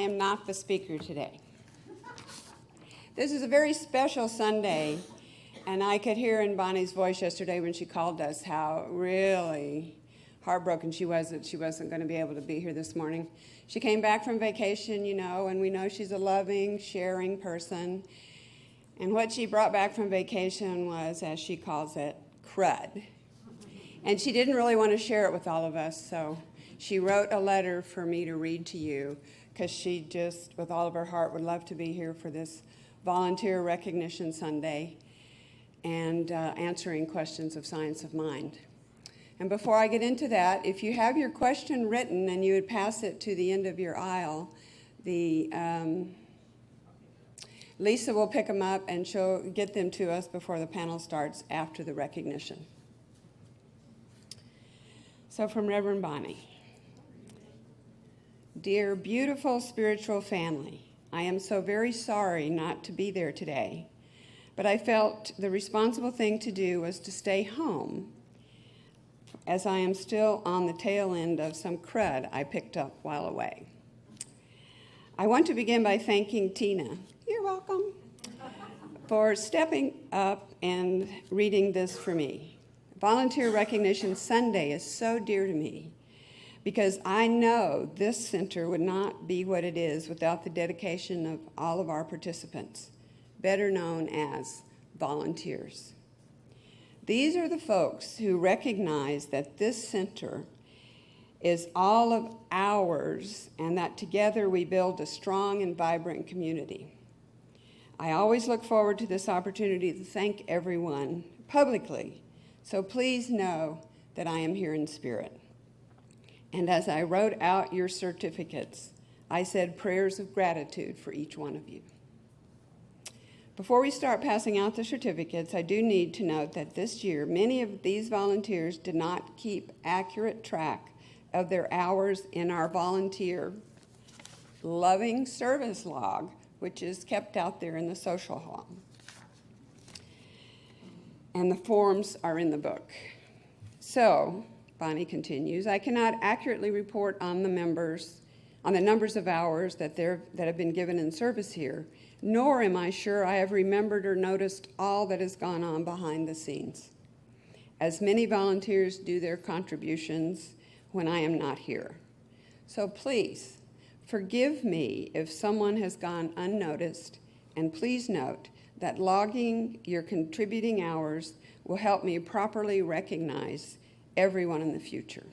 am not the speaker today. This is a very special Sunday, and I could hear in Bonnie's voice yesterday when she called us how really heartbroken she was that she wasn't going to be able to be here this morning. She came back from vacation, and we know she's a loving, sharing person. And what she brought back from vacation was, as she calls it, crud. And she didn't really want to share it with all of us, so she wrote a letter for me to read to you because she just, with all of her heart, would love to be here for this Volunteer Recognition Sunday and answering questions of science of mind. And before I get into that, if you have your question written and you would pass it to the end of your aisle, Lisa will pick them up and get them to us before the panel starts after the recognition. So from Reverend Bonnie. Dear beautiful spiritual family, I am so very sorry not to be there today, but I felt the responsible thing to do was to stay home as I am still on the tail end of some crud I picked up while away. I want to begin by thanking Tina, you're welcome, for stepping up and reading this for me. Volunteer Recognition Sunday is so dear to me because I know this center would not be what it is without the dedication of all of our participants, better known as volunteers. These are the folks who recognize that this center is all of ours and that together we build a strong and vibrant community. I always look forward to this opportunity to thank everyone publicly, so please know that I am here in spirit. And as I wrote out your certificates, I said prayers of gratitude for each one of you. Before we start passing out the certificates, I do need to note that this year, many of these volunteers did not keep accurate track of their hours in our volunteer loving service log, which is kept out there in the social hall. And the forms are in the book. So, Bonnie continues, I cannot accurately report on the numbers of hours that have been given in service here, nor am I sure I have remembered or noticed all that has gone on behind the scenes, as many volunteers do their contributions when I am not here. So please, forgive me if someone has gone unnoticed, and please note that logging your contributing hours will help me properly recognize everyone in the future.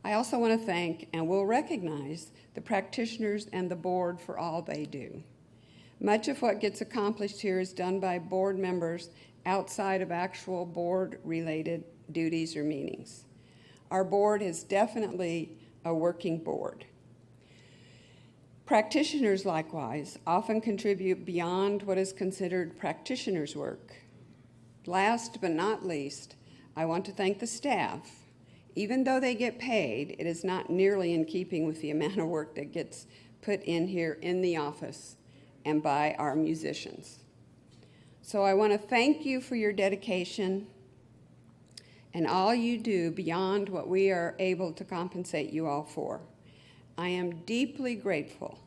I also want to thank and will recognize the practitioners and the board for all they do. Much of what gets accomplished here is done by board members outside of actual board-related duties or meetings. Our board is definitely a working board. Practitioners, likewise, often contribute beyond what is considered practitioners' work. Last but not least, I want to thank the staff. Even though they get paid, it is not nearly in keeping with the amount of work that gets put in here in the office and by our musicians. So I want to thank you for your dedication and all you do beyond what we are able to compensate you all for. I am deeply grateful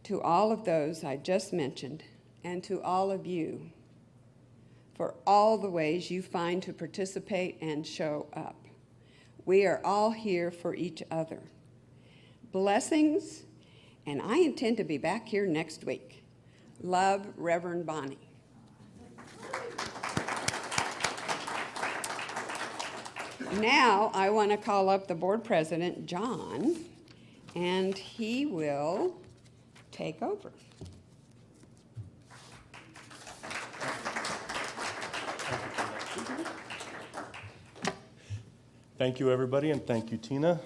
to all of those I just mentioned and to all of you for all the ways you find to participate and show up. We are all here for each other. Blessings, and I intend to be back here next week. Love, Reverend Bonnie. Now I want to call up the board president, John, and he will take over. Thank you, everybody, and thank you, Tina.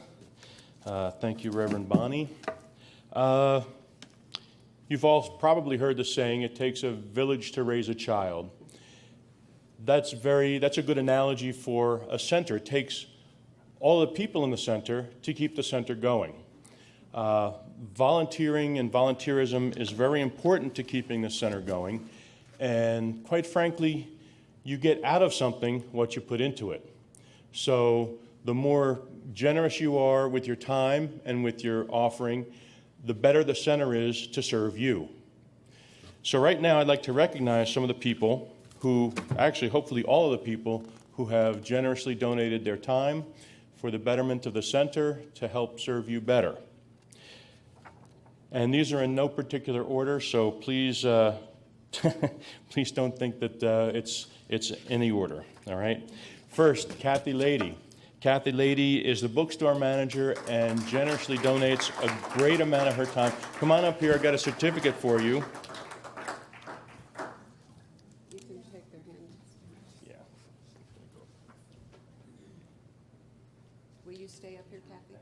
Thank you, Reverend Bonnie. You've all probably heard the saying, it takes a village to raise a child. That's a good analogy for a center. It takes all the people in the center to keep the center going. Volunteering and volunteerism is very important to keeping the center going, and quite frankly, you get out of something what you put into it. So the more generous you are with your time and with your offering, the better the center is to serve you. So right now, I'd like to recognize some of the people who, actually, hopefully all of the people who have generously donated their time for the betterment of the center to help serve you better. And these are in no particular order, so please, please don't think that it's any order, all right? First, Kathy Lady. Kathy Lady is the bookstore manager and generously donates a great amount of her time. Come on up here, I got a certificate for you. You can shake their hand. Yeah. Will you stay up here, Kathy?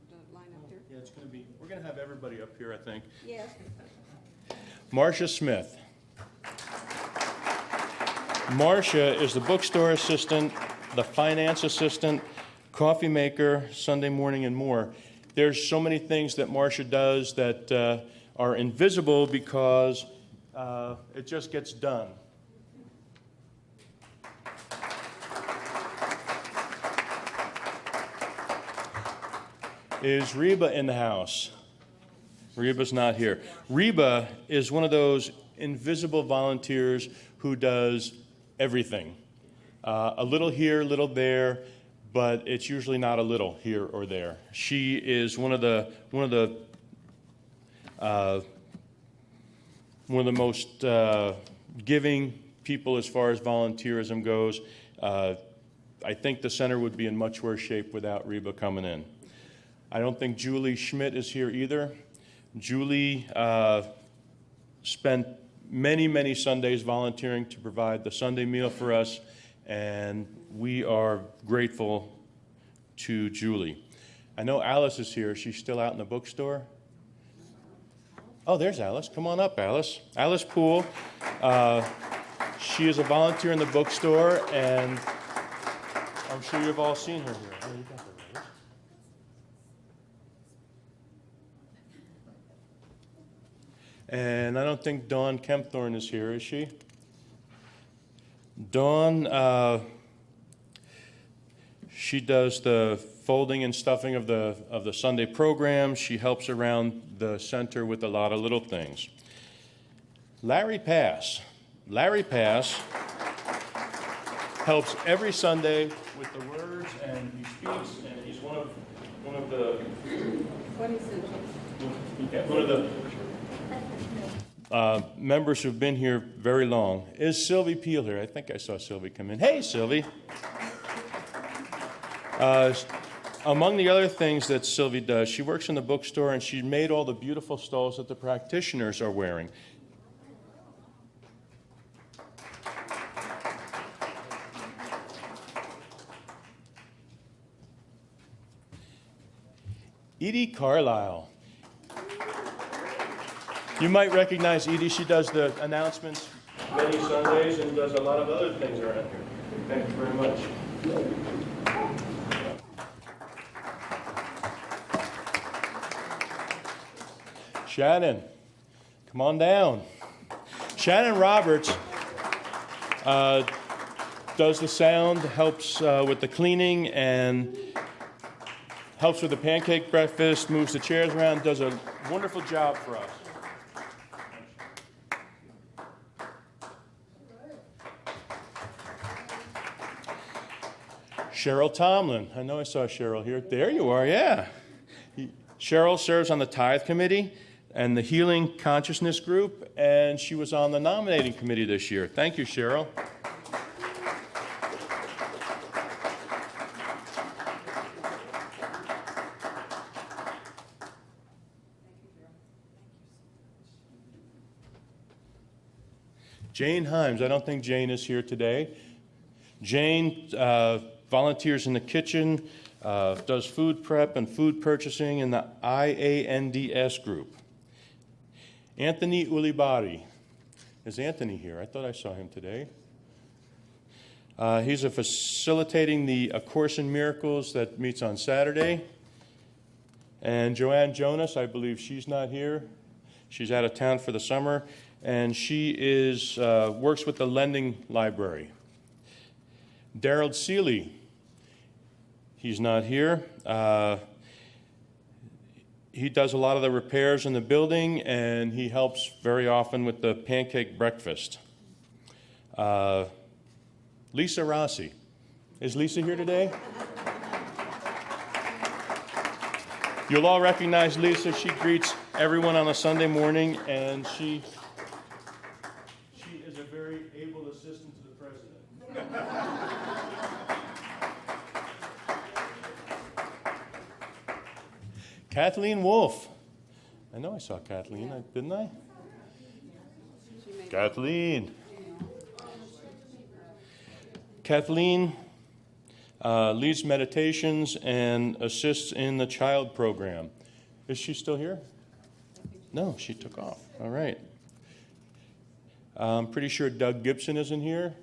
The line up here? Yeah, we're going to have everybody up here, I think. Yes. Marcia Smith. Marcia is the bookstore assistant, the finance assistant, coffee maker, Sunday morning, and more. There's so many things that Marcia does that are invisible because it just gets done. Is Reba in the house? Reba's not here. Reba is one of those invisible volunteers who does everything. A little here, a little there, but it's usually not a little here or there. She is one of the most giving people as far as volunteerism goes. I think the center would be in much worse shape without Reba coming in. I don't think Julie Schmidt is here either. Julie spent many Sundays volunteering to provide the Sunday meal for us, and we are grateful to Julie. I know Alice is here. She's still out in the bookstore. Oh, there's Alice. Come on up, Alice. Alice Poole. She is a volunteer in the bookstore, and I'm sure you've all seen her here. Oh, you got her, right? And I don't think Dawn Kempthorne is here, is she? Dawn, she does the folding and stuffing of the Sunday program. She helps around the center with a lot of little things. Larry Pass. Larry Pass helps every Sunday with the words, and he speaks, and he's one of the members who've been here very long. Is Sylvie Peel here? I think I saw Sylvie come in. Hey, Sylvie. Among the other things that Sylvie does, she works in the bookstore, and she made all the beautiful stalls that the practitioners are wearing. Edie Carlisle. You might recognize Edie. She does the announcements many Sundays and does a lot of other things around here. Thank you very much. Shannon, come on down. Shannon Roberts does the sound, helps with the cleaning, and helps with the pancake breakfast, moves the chairs around, does a wonderful job for us. Cheryl Tomlin. I know I saw Cheryl here. There you are, yeah. Cheryl serves on the Tithe Committee and the Healing Consciousness Group, and she was on the nominating committee this year. Thank you, Cheryl. Jane Himes. I don't think Jane is here today. Jane volunteers in the kitchen, does food prep and food purchasing in the IANDS group. Anthony Ulibari. Is Anthony here? I thought I saw him today. He's facilitating the A Course in Miracles that meets on Saturday. And Joanne Jonas, I believe she's not here. She's out of town for the summer. And she is works with the Lending Library. Daryl Seeley He's not here. He does a lot of the repairs in the building, and he helps very often with the pancake breakfast. Lisa Rossi. Is Lisa here today? You'll all recognize Lisa. She greets everyone on a Sunday morning, and she is a very able assistant to the president. Kathleen Wolf. I know I saw Kathleen, didn't I? Kathleen. Kathleen leads meditations and assists in the child program. Is she still here? No, she took off. All right. I'm pretty sure Doug Gibson isn't here.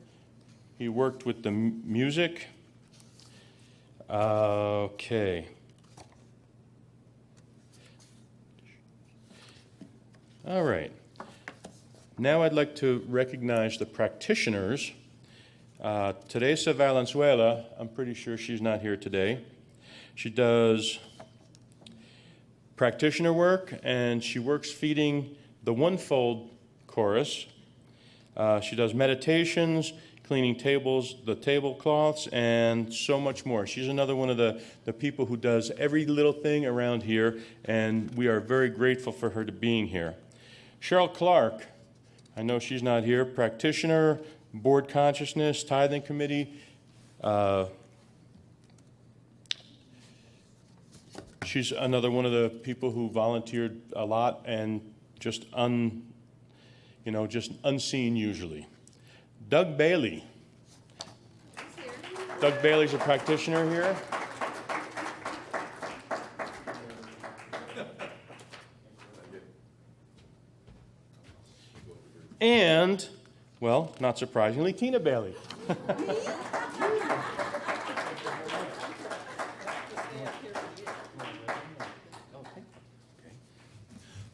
He worked with the music. Okay. All right. Now I'd like to recognize the practitioners. Teresa Valenzuela, I'm pretty sure she's not here today. She does practitioner work, and she works feeding the One-Fold chorus. She does meditations, cleaning tables, the tablecloths, and so much more. She's another one of the people who does every little thing around here, and we are very grateful for her to being here. Cheryl Clark, I know she's not here, practitioner, board consciousness, tithing committee. She's another one of the people who volunteered a lot and just unseen usually. Doug Bailey. Doug Bailey's a practitioner here. And, well, not surprisingly, Tina Bailey.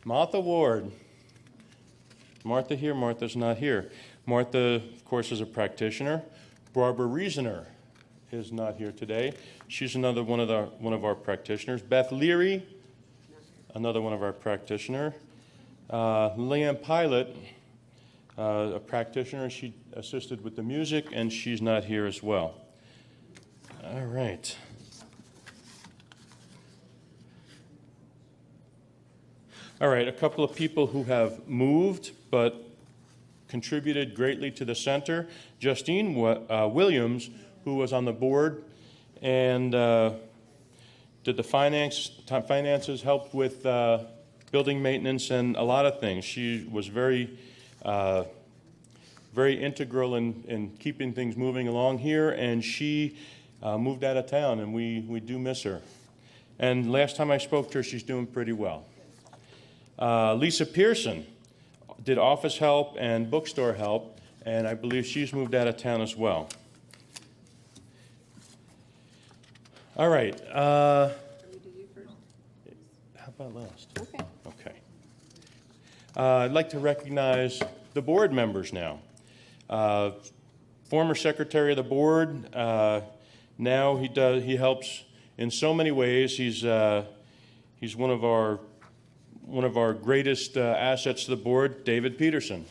Martha Ward. Martha here, Martha's not here. Martha, of course, is a practitioner. Barbara Reasoner is not here today. She's another one of our practitioners. Beth Leary, another one of our practitioners. Leanne Pilot, a practitioner. She assisted with the music, and she's not here as well. All right. All right, a couple of people who have moved but contributed greatly to the center. Justine Williams, who was on the board and did the finances, helped with building maintenance and a lot of things. She was very integral in keeping things moving along here, and she moved out of town, and we do miss her. And last time I spoke to her, she's doing pretty well. Lisa Pearson did office help and bookstore help, and I believe she's moved out of town as well. All right. How about last? Okay. Okay. I'd like to recognize the board members now. Former secretary of the board. Now he helps in so many ways. He's one of our greatest assets to the board, David Peterson.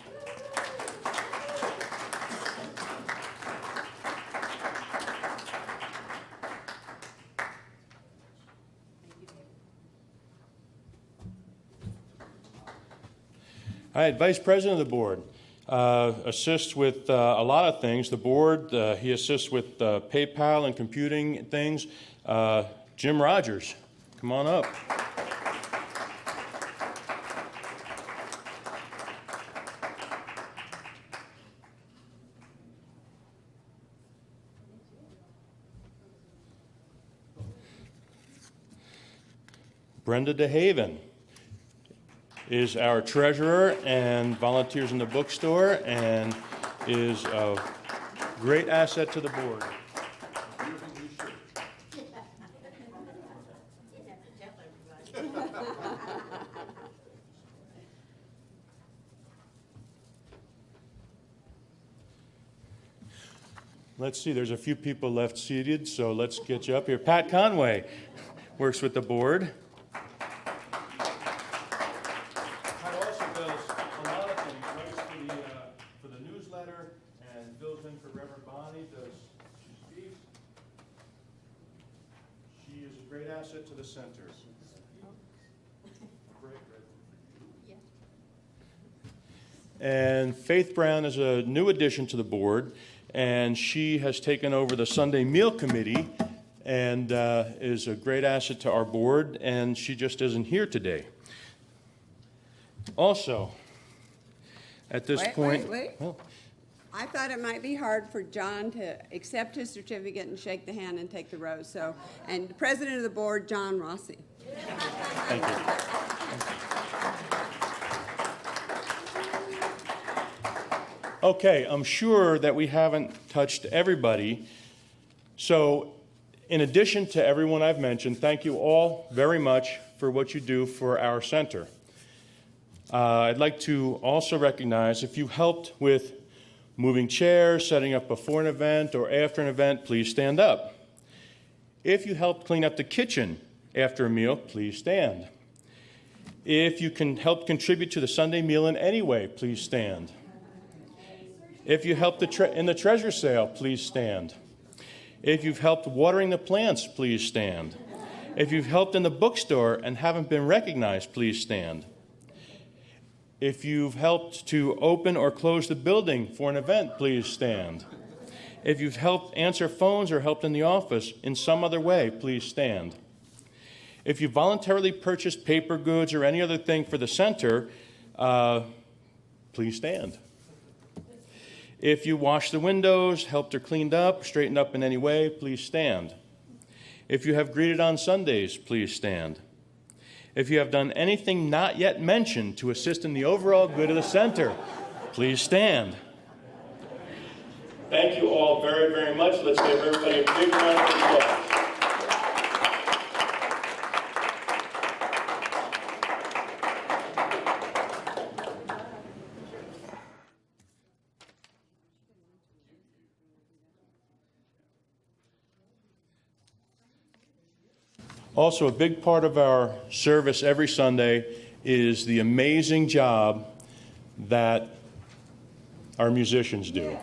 All right, Vice President of the board assists with a lot of things. The board, he assists with PayPal and computing things. Jim Rogers, come on up. Brenda DeHaven is our treasurer and volunteers in the bookstore and is a great asset to the board. Let's see, there's a few people left seated, so let's get you up here. Pat Conway works with the board. Pat also does a lot of things, writes for the newsletter and fills in for Reverend Bonnie, she speaks. She is a great asset to the center. And Faith Brown is a new addition to the board, and she has taken over the Sunday Meal Committee and is a great asset to our board, and she just isn't here today. Also, at this point... Wait. Well, I thought it might be hard for John to accept his certificate and shake the hand and take the rose. And the president of the board, John Rossi. thank you. Okay, I'm sure that we haven't touched everybody. So, in addition to everyone I've mentioned, thank you all very much for what you do for our center. I'd like to also recognize if you helped with moving chairs, setting up before an event or after an event, please stand up. If you helped clean up the kitchen after a meal, please stand. If you can help contribute to the Sunday meal in any way, please stand. If you helped in the treasure sale, please stand. If you've helped watering the plants, please stand. If you've helped in the bookstore and haven't been recognized, please stand. If you've helped to open or close the building for an event, please stand. If you've helped answer phones or helped in the office in some other way, please stand. If you voluntarily purchased paper goods or any other thing for the center, please stand. If you washed the windows, helped or cleaned up, straightened up in any way, please stand. If you have greeted on Sundays, please stand. If you have done anything not yet mentioned to assist in the overall good of the center, please stand. Thank you all very, very much. Let's give everybody a big round of applause. Also, a big part of our service every Sunday is the amazing job that our musicians do.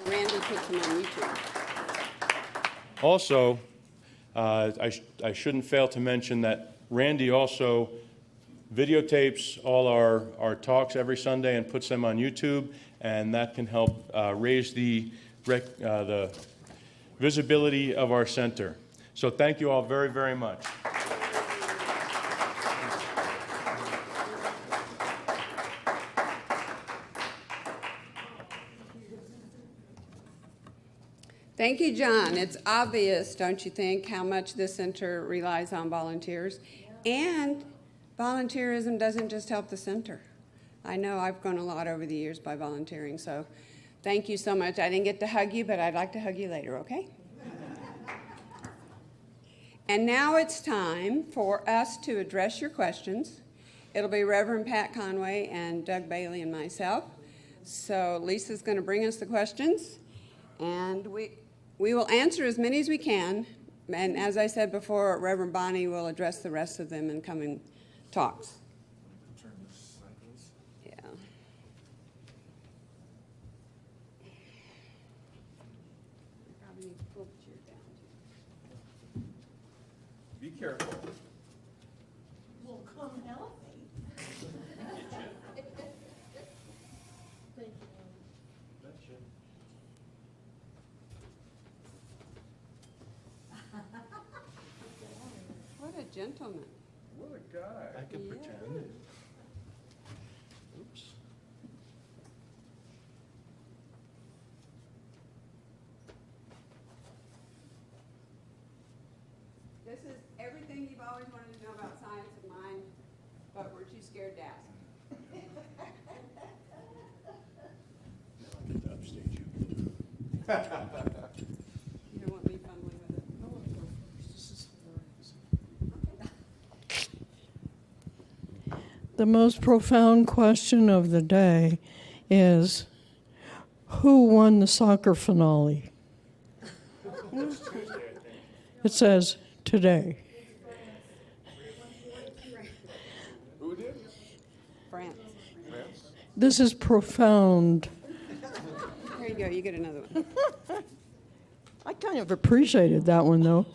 Randy puts them on YouTube. Also, I shouldn't fail to mention that Randy also videotapes all our talks every Sunday and puts them on YouTube, and that can help raise the visibility of our center. So thank you all very, very much. Thank you, John. It's obvious, don't you think, how much this center relies on volunteers. And volunteerism doesn't just help the center. I know I've grown a lot over the years by volunteering, so thank you so much. I didn't get to hug you, but I'd like to hug you later, okay? And now it's time for us to address your questions. It'll be Reverend Pat Conway and Doug Bailey and myself. So Lisa's going to bring us the questions, and we will answer as many as we can. And as I said before, Reverend Bonnie will address the rest of them in coming talks. Yeah. Probably need to pull the chair down. Be careful. Well, come help me. Thank you. What a gentleman. What a guy. I can pretend. Oops. This is everything you've always wanted to know about science and mind, but we're too scared to ask. Now I get to upstage you. You don't want me fumbling with it? I want to go first. This is hilarious. The most profound question of the day is, who won the soccer finale? It says today. Who did? France. This is profound. There you go, you get another one. I kind of appreciated that one, though.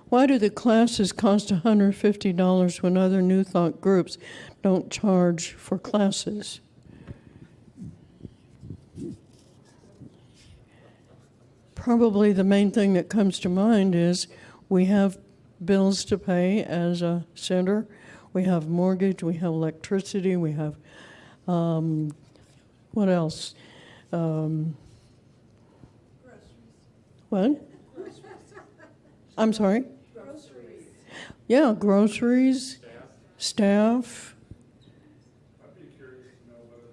Why do the classes cost $150 when other New Thought groups don't charge for classes? Probably the main thing that comes to mind is we have bills to pay as a center. We have mortgage, we have electricity, we have, what else? What? I'm sorry? Groceries. Yeah, groceries, staff. I'd be curious to know whether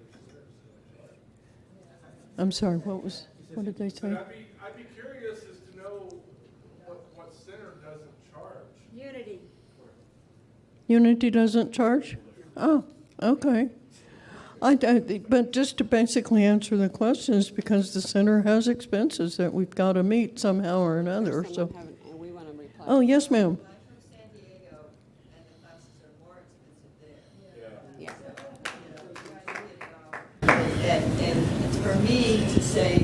the I'm sorry, what did they say? I'd be curious as to know what center doesn't charge. Unity. Unity doesn't charge? Oh, okay. But just to basically answer the questions, because the center has expenses that we've got to meet somehow or another. So, And we want to reply. oh yes, ma'am. I'm from San Diego, and the classes are more expensive there. Yeah. And for me to say,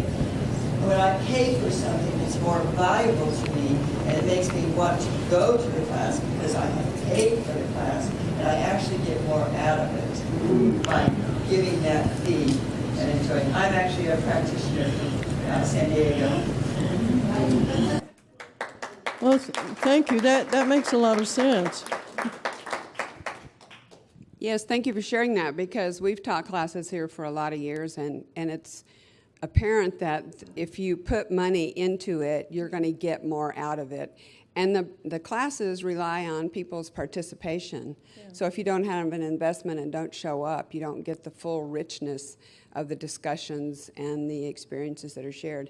when I pay for something that's more valuable to me, and it makes me want to go to the class because I have paid for the class, and I actually get more out of it by giving that fee and enjoying. I'm actually a practitioner from San Diego. Well, thank you. That makes a lot of sense. Yes, thank you for sharing that, because we've taught classes here for a lot of years, and it's apparent that if you put money into it, you're going to get more out of it. And the classes rely on people's participation. Yeah. So if you don't have an investment and don't show up, you don't get the full richness of the discussions and the experiences that are shared.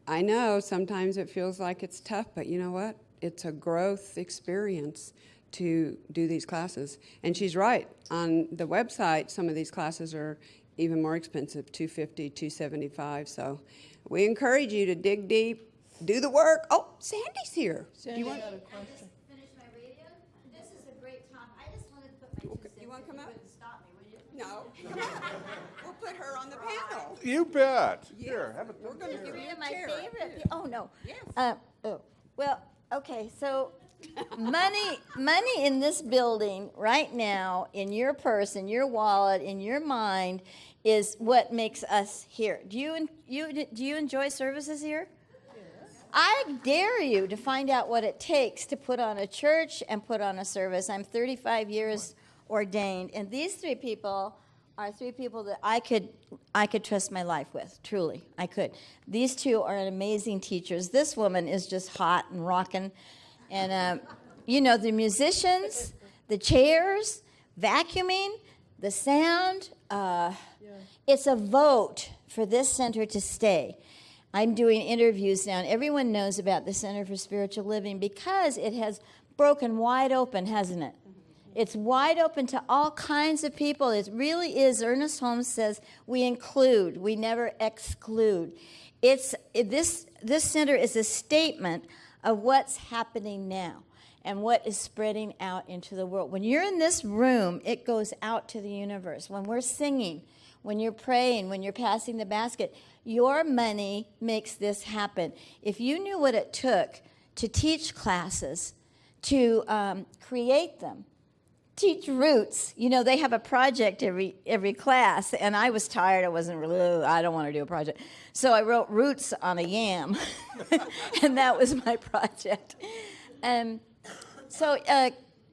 I know sometimes it feels like it's tough, but you know what? It's a growth experience to do these classes. And she's right. On the website, some of these classes are even more expensive, $250, $275. So we encourage you to dig deep, do the work. Oh, Sandy's here. Sandy, do you want? got a question. Finish my radio. This is a great talk. I just wanted to put my Okay, two cents you wanna in. come You up? wouldn't stop me, would you? No. We'll put her on the panel. You bet. Yes, Here, have a we're going to give you Three of a my chair. favorite. Oh no. Yes. Well, okay. So, money in this building right now, in your purse, in your wallet, in your mind, is what makes us here. Do you enjoy services here? I dare you to find out what it takes to put on a church and put on a service. I'm 35 years ordained, and these three people are three people that I could trust my life with. Truly, I could. These two are amazing teachers. This woman is just hot and rocking, and the musicians, the chairs, vacuuming, the sound. It's a vote for this center to stay. I'm doing interviews now, and everyone knows about the Center for Spiritual Living because it has broken wide open, hasn't it? It's wide open to all kinds of people. It really is. Ernest Holmes says we include, we never exclude. This center is a statement of what's happening now and what is spreading out into the world. When you're in this room, it goes out to the universe. When we're singing, when you're praying, when you're passing the basket, your money makes this happen. If you knew what it took to teach classes, to create them, teach Roots. They have a project every class, and I was tired. I don't want to do a project. So I wrote Roots on a yam, and that was my project. So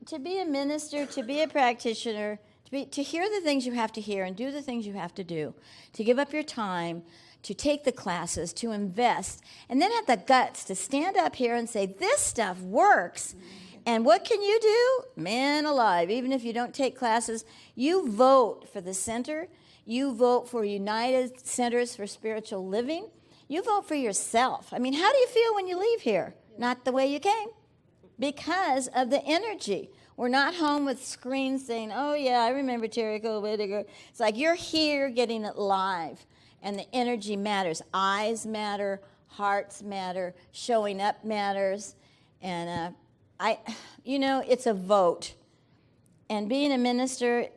to be a minister, to be a practitioner, to hear the things you have to hear and do the things you have to do, to give up your time, to take the classes, to invest, and then have the guts to stand up here and say, this stuff works. And what can you do? Man alive, even if you don't take classes, you vote for the center. You vote for United Centers for Spiritual Living. You vote for yourself. I mean, how do you feel when you leave here? Not the way you came. Because of the energy. We're not home with screens saying, oh, yeah, I remember Jericho. It's like you're here getting it live, and the energy matters. Eyes matter, hearts matter, showing up matters. And it's a vote. And being a minister,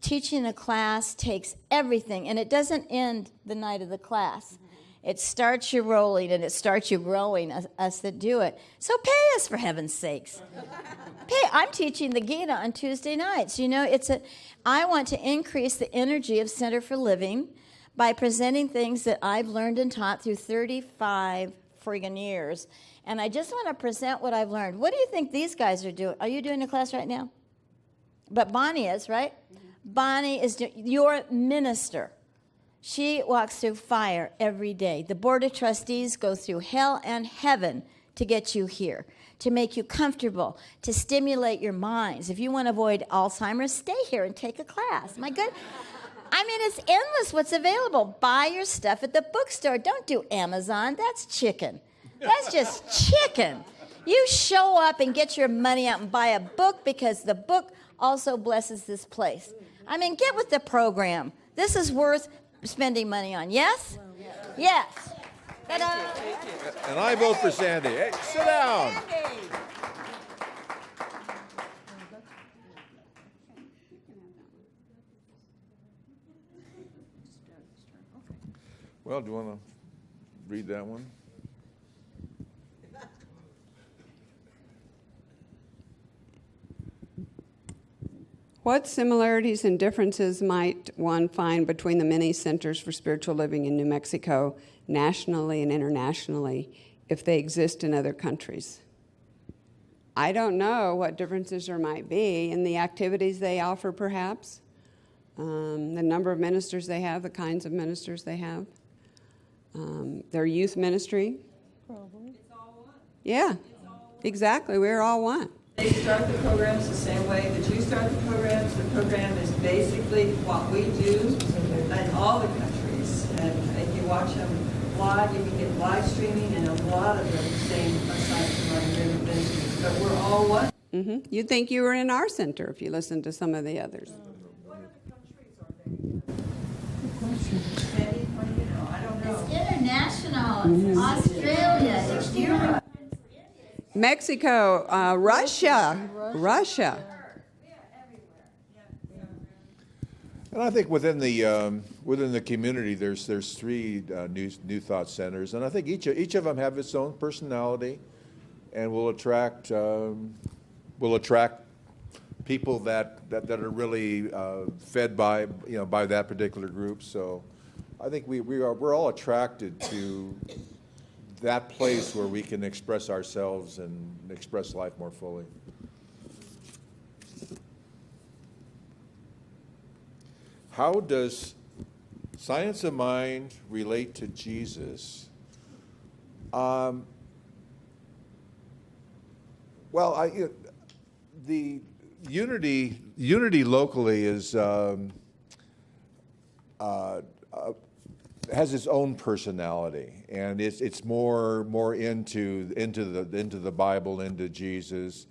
teaching a class takes everything, and it doesn't end the night of the class. It starts you rolling, and it starts you growing, us that do it. So pay us, for heaven's sakes. I'm teaching the Gita on Tuesday nights. I want to increase the energy of Center for Living by presenting things that I've learned and taught through 35 friggin' years. And I just want to present what I've learned. What do you think these guys are doing? Are you doing a class right now? But Bonnie is, right? Mm-hmm. Bonnie is your minister. She walks through fire every day. The Board of Trustees go through hell and heaven to get you here, to make you comfortable, to stimulate your minds. If you want to avoid Alzheimer's, stay here and take a class. My good. It's endless what's available. Buy your stuff at the bookstore. Don't do Amazon. That's chicken. That's just chicken. You show up and get your money out and buy a book, because the book also blesses this place. Get with the program. This is worth spending money on. Yes? Yes. Ta-da. And I vote for Sandy. Hey, sit down. Sandy. Well, do you want to read that one? What similarities and differences might one find between the many centers for spiritual living in New Mexico, nationally and internationally, if they exist in other countries? I don't know what differences there might be in the activities they offer, perhaps, the number of ministers they have, the kinds of ministers they have, their youth ministry. Probably. It's all one. Yeah, exactly. We're all one. They start the programs the same way that you start the programs. The program is basically what we do in all the countries. And if you watch them live, you can get live streaming, and a lot of them same aside from our ministries. But we're all one. Mm-hmm. You'd think you were in our center if you listened to some of the others. What other countries are they? Sandy, what do you know? I don't know. It's international. It's Australia. It's Europe. Mexico, Russia. And I think within the community, there's three new thought centers, and I think each of them have its own personality, and will attract people that are really fed by that particular group. So I think we're all attracted to that place where we can express ourselves and express life more fully. How does science of mind relate to Jesus? The unity locally is has its own personality, and it's more into the Bible, into Jesus.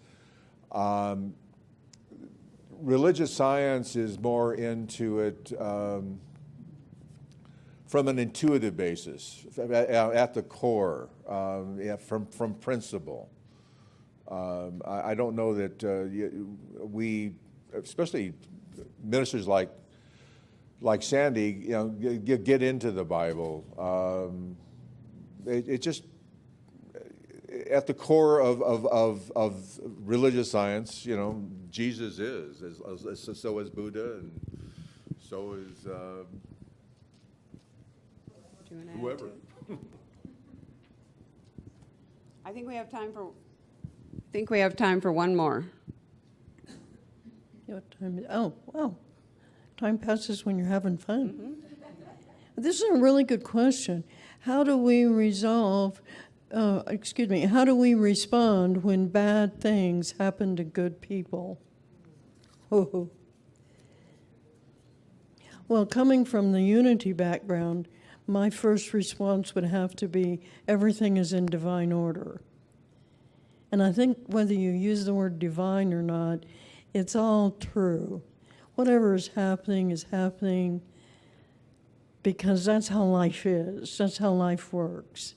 Religious science is more into it from an intuitive basis, at the core, from principle. I don't know that we, especially ministers like Sandy, get into the Bible. It just at the core of religious science, Jesus is. So is Buddha, and so is whoever. I think we have time for one more. What time? Oh, wow. Time passes when you're having fun. Mm-hmm. This is a really good question. How do we how do we respond when bad things happen to good people? Oh. Well, coming from the unity background, my first response would have to be everything is in divine order. And I think whether you use the word divine or not, It's all true. Whatever is happening because that's how life is. That's how life works.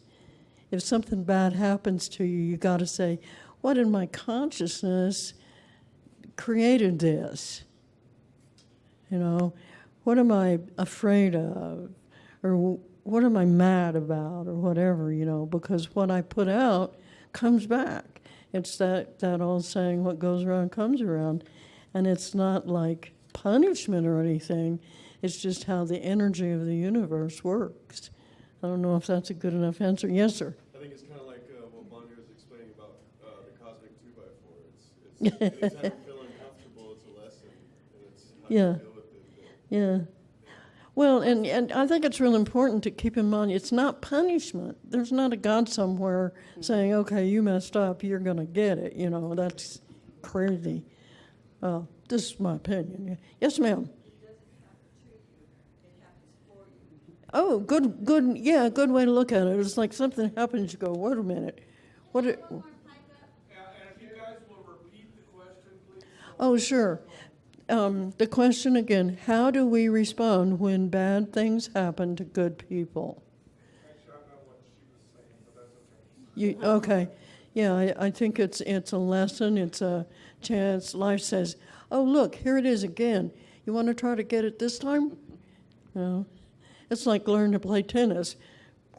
If something bad happens to you, you got to say, what in my consciousness created this? You know, what am I afraid of? Or what am I mad about? Or whatever, you know, because what I put out comes back. It's that old saying, what goes around comes around. And it's not like punishment or anything. It's just how the energy of the universe works. I don't know if that's a good enough answer. Yes, sir. I think it's kind of like what Bonnie was explaining about the cosmic 2x4. It's anytime you feel uncomfortable, it's a lesson, and it's how Yeah. you deal with it. Yeah. Well, and I think it's real important to keep in mind it's not punishment. There's not a God somewhere saying, okay, you messed up, you're going to get it. You know, that's crazy. This is my opinion. Yes, ma'am. Oh, good, yeah, good way to look at it. It's like something happens, you go, wait a minute. What? And if you guys will repeat the question, please. Oh, sure. The question again, how do we respond when bad things happen to good people? Actually, I know what she was saying, but that's okay. Okay. Yeah, I think it's a lesson, it's a chance. Life says, oh, look, here it is again. You want to try to get it this time? No. It's like learning to play tennis.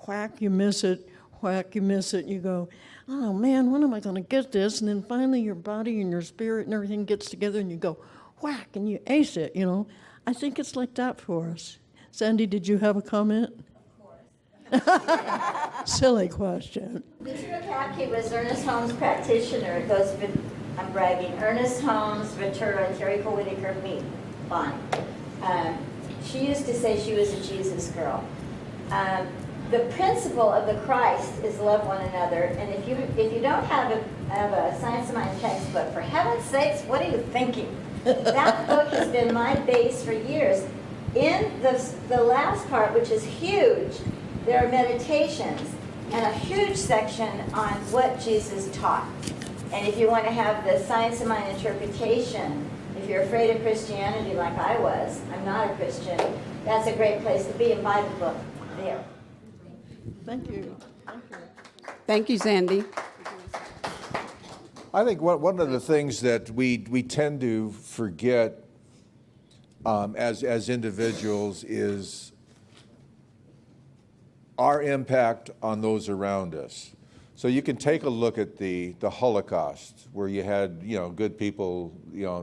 Whack, you miss it. Whack, you miss it. You go, oh, man, when am I going to get this? And then finally your body and your spirit and everything gets together and you go, whack, and you ace it, you know. I think it's like that for us. Sandy, did you have a comment? Of course. Silly question. Mr. McCaffrey was Ernest Holmes' practitioner. Those, I'm bragging. Ernest Holmes, Ventura, and Terry Cole Whitaker meet Bonnie. She used to say she was a Jesus girl. The principle of the Christ is love one another. And if you don't have a Science of Mind textbook, for heaven's sakes, what are you thinking? That book has been my base for years. In the last part, which is huge, there are meditations and a huge section on what Jesus taught. And if you want to have the Science of Mind interpretation, if you're afraid of Christianity like I was, I'm not a Christian, that's a great place to be, and buy the book there. Thank you. Thank you. Thank you, Sandy. I think one of the things that we tend to forget as individuals is our impact on those around us. So you can take a look at the Holocaust, where you had, good people,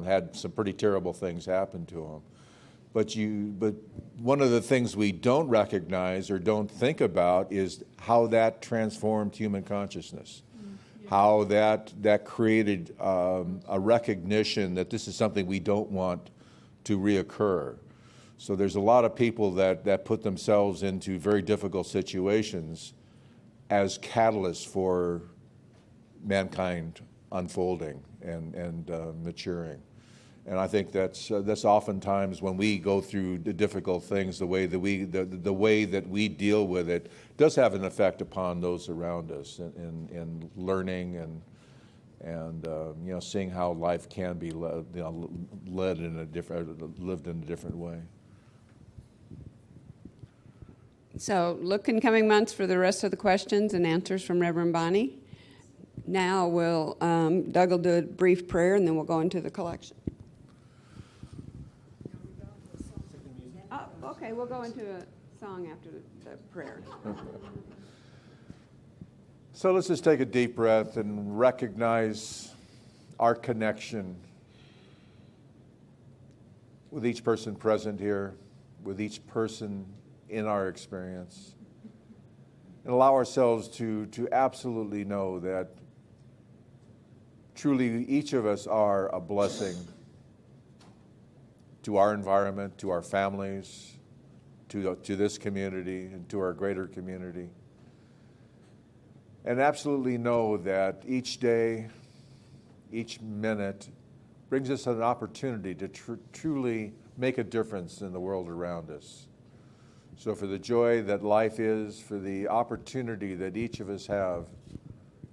had some pretty terrible things happen to them. But one of the things we don't recognize or don't think about is how that transformed human consciousness. How that created a recognition that this is something we don't want to reoccur. So there's a lot of people that put themselves into very difficult situations as catalysts for mankind unfolding and maturing. And I think that's oftentimes when we go through the difficult things, the way that we deal with it does have an effect upon those around us in learning and seeing how life can be lived in a different way. So look in coming months for the rest of the questions and answers from Reverend Bonnie. Now Doug will do a brief prayer, and then we'll go into the collection. Oh, okay, we'll go into a song after the prayer. So let's just take a deep breath and recognize our connection with each person present here, with each person in our experience, and allow ourselves to absolutely know that truly each of us are a blessing to our environment, to our families, to this community, and to our greater community. And absolutely know that each day, each minute brings us an opportunity to truly make a difference in the world around us. So for the joy that life is, for the opportunity that each of us have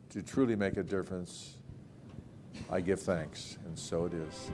to truly make a difference, I give thanks, and so it is.